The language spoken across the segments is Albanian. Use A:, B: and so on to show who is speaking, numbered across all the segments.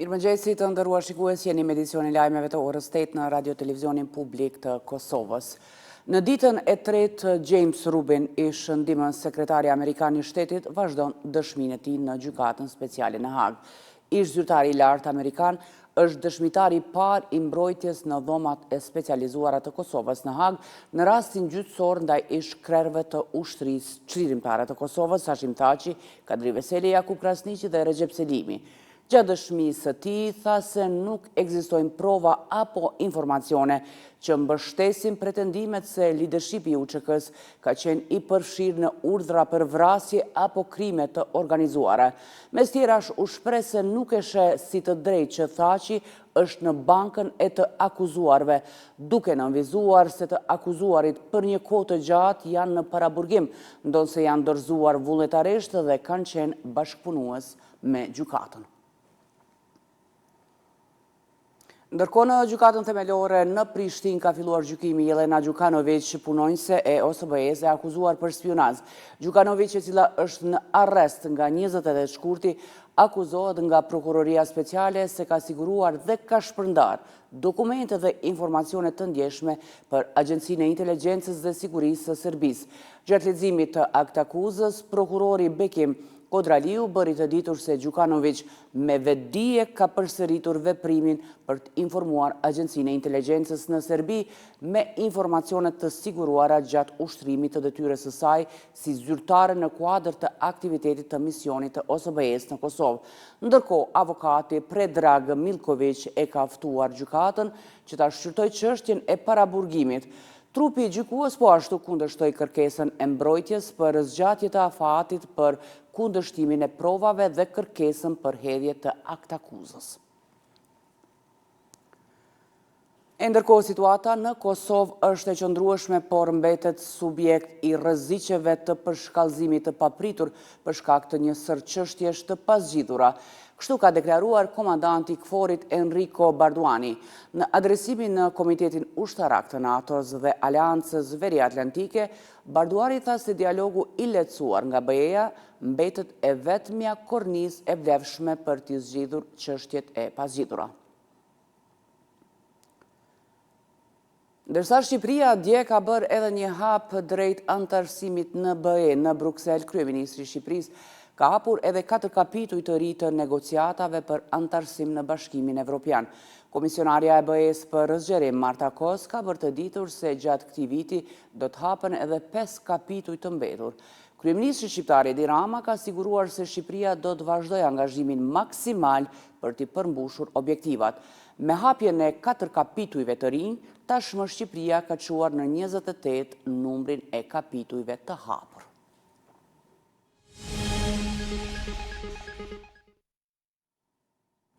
A: Mirëmëngjesi të nderuar shikues, jeni me edicionin lajmeve të orës 8 në Radio Televizionin Publik të Kosovës. Në ditën e tretë, James Rubin, ish ndihmës sekretari amerikan i shtetit, vazhdon dëshminë e tij në gjykatën speciale në Hag. Ish zyrtari i lartë amerikan është dëshmitari i parë i mbrojtjes në dhomat e specializuara të Kosovës në Hag në rastin gjyqësor ndaj ish krerëve të ushtrisë çlirimtare të Kosovës, Hashim Thaçi, Kadri Veseli, Jakub Krasniqi dhe Recep Selimi. Gjatë dëshmisë së tij tha se nuk ekzistojnë prova apo informacione që mbështesin pretendimet se leadershipi i UÇK-s ka qenë i përfshirë në urdhra për vrasje apo krime të organizuara. Mes tjerash u shpreh se nuk e sheh si të drejtë që Thaçi është në bankën e të akuzuarve, duke nënvizuar se të akuzuarit për një kohë të gjatë janë në paraburgim, ndonse janë dorëzuar vullnetarisht dhe kanë qenë bashkëpunues me gjykatën. Ndërkohë në gjykatën themelore në Prishtinë ka filluar gjykimi Jelena Gjukanović, punonjëse e OSBE-s e akuzuar për spionazh. Gjukanović, e cila është në arrest nga 28 shkurti, akuzohet nga Prokuroria Speciale se ka siguruar dhe ka shpërndar dokumente dhe informacione të ndjeshme për Agjencinë e Inteligjencës dhe Sigurisë së Serbisë. Gjatë leximit të aktakuzës, prokurori Bekim Kodraliu bëri të ditur se Gjukanović me vetdije ka përsëritur veprimin për të informuar Agjencinë e Inteligjencës në Serbi me informacione të siguruara gjatë ushtrimit të detyrës së saj si zyrtare në kuadër të aktivitetit të misionit të OSBE-s në Kosovë. Ndërkohë, avokati Predrag Milković e ka ftuar gjykatën që ta shqyrtojë çështjen e paraburgimit. Trupi i gjykues po ashtu kundërshtoi kërkesën e mbrojtjes për zgjatje të afatit për kundërshtimin e provave dhe kërkesën për hedhje të aktakuzës. Ndërkohë, situata në Kosovë është e qëndrueshme, por mbetet subjekt i rreziqeve të përshkallëzimit të papritur për shkak të një sër çështjesh të pazgjidhura. Kështu ka deklaruar komandanti i KFOR-it Enrico Barduani. Në adresimin në Komitetin Ushtarak të NATO-s dhe Aleancës Veriatlantike, Barduani tha se dialogu i lehtësuar nga BE-ja mbetet e vetmja kornizë e vlefshme për të zgjidhur çështjet e pazgjidhura. Ndërsa Shqipëria dje ka bërë edhe një hap drejt antarësimit në BE në Bruksel, kryeministri i Shqipërisë ka hapur edhe 4 kapituj të ri të negociatave për antarësim në Bashkimin Evropian. Komisionarja e BE-s për zgjerim Marta Kos ka bërë të ditur se gjatë këtij viti do të hapen edhe 5 kapituj të mbetur. Kryeministri shqiptar Edi Rama ka siguruar se Shqipëria do të vazhdojë angazhimin maksimal për të përmbushur objektivat. Me hapjen e 4 kapitujve të rinj, tashmë Shqipëria ka çuar në 28 numrin e kapitujve të hapur.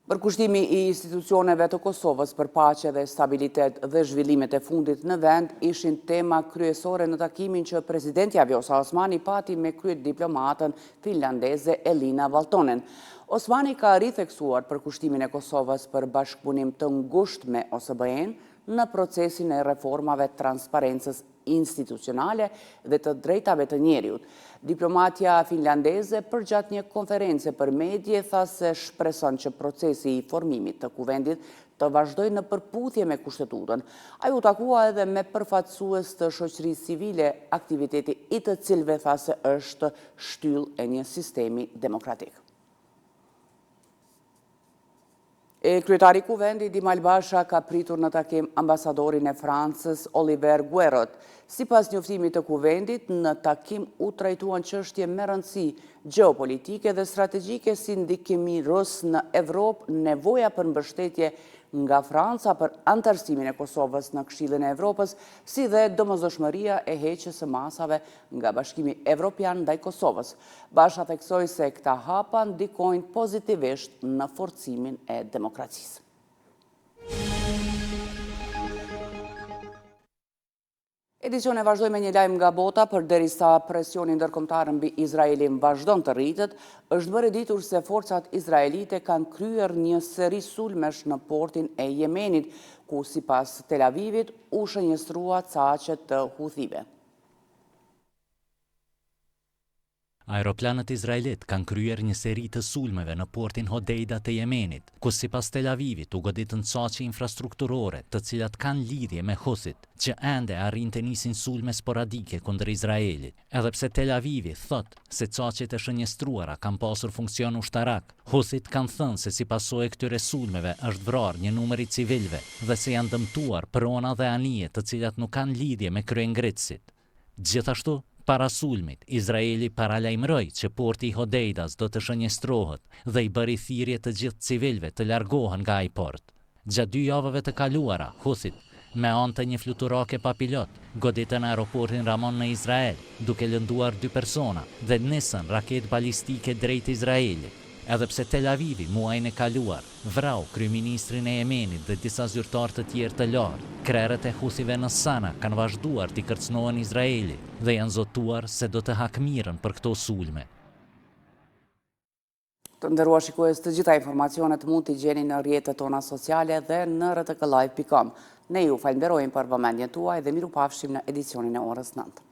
A: Përkushtimi i institucioneve të Kosovës për paqe dhe stabilitet dhe zhvillimet e fundit në vend ishin tema kryesore në takimin që presidenti Vjosa Osmani pati me kryet diplomatën finlandeze Elina Valtonen. Osmani ka ritheksuar përkushtimin e Kosovës për bashkëpunim të ngushtë me OSBE-n në procesin e reformave transparencës institucionale dhe të drejtave të njeriut. Diplomatja finlandeze përgjatë një konferencë për medje tha se shpreson që procesi i formimit të kuvendit të vazhdojë në përputhje me kushtetutën. Ai u takua edhe me përfaqësues të shoqërisë civile, aktiviteti i të cilëve tha se është shtyllë e një sistemi demokratik. Kryetari i kuvendit Dimal Basha ka pritur në takim ambasadorin e Francës Oliver Guerrot. Sipas njoftimit të kuvendit, në takim u trajtuan çështje me rëndësi gjeopolitike dhe strategjike si ndikimi rus në Evropë, nevoja për mbështetje nga Franca për antarësimin e Kosovës në Këshillin e Evropës, si dhe domosdoshmëria e heqjes së masave nga Bashkimi Evropian ndaj Kosovës. Basha theksoi se këta hapa ndikojnë pozitivisht në forcimin e demokracisë. Edicione vazhdoj me një lajm nga bota, përderisa presioni ndërkombëtar mbi Izraelin vazhdon të rritet, është bërë ditur se forcat izraelite kanë kryer një seri sulmesh në portin e Jemenit, ku sipas Tel Avivit u shënjestrua caqet të Huthive.
B: Aeroplanët izraelit kanë kryer një seri të sulmeve në portin Hodeida të Jemenit, ku sipas Tel Avivit u goditën caqe infrastrukturore të cilat kanë lidhje me Huthit, që ende arrin të nisin sulme sporadike kundër Izraelit. Edhe pse Tel Avivi thot se caqet e shënjestruara kanë pasur funksion ushtarak, Huthit kanë thënë se si pasojë këtyre sulmeve është vrarë një numër i civilëve dhe se janë dëmtuar prona dhe anije të cilat nuk kanë lidhje me kryengritësit. Gjithashtu, para sulmit, Izraeli paralajmëroi që porti i Hodeidas do të shënjestrohet dhe i bëri thirrje të gjithë civilëve të largohen nga ai port. Gjatë 2 javëve të kaluara, Huthit, me anë të një fluturake pa pilot, goditën aeroportin Ramon në Izrael, duke lënduar 2 persona dhe nisën raketë balistike drejt Izraelit. Edhe pse Tel Avivi muajin e kaluar vrau kryeministrin e Jemenit dhe disa zyrtar të tjerë të lartë, krerët e Huthive në Sana kanë vazhduar t'i kërcënohen Izraelit dhe janë zotuar se do të hakmiren për këto sulme.
A: Të nderuar shikues, të gjitha informacionet mund t'i gjeni në rrjetet tona sociale dhe në rtklive.com. Ne ju falenderojmë për vëmendjen tuaj dhe mirupafshim në edicionin e orës 9.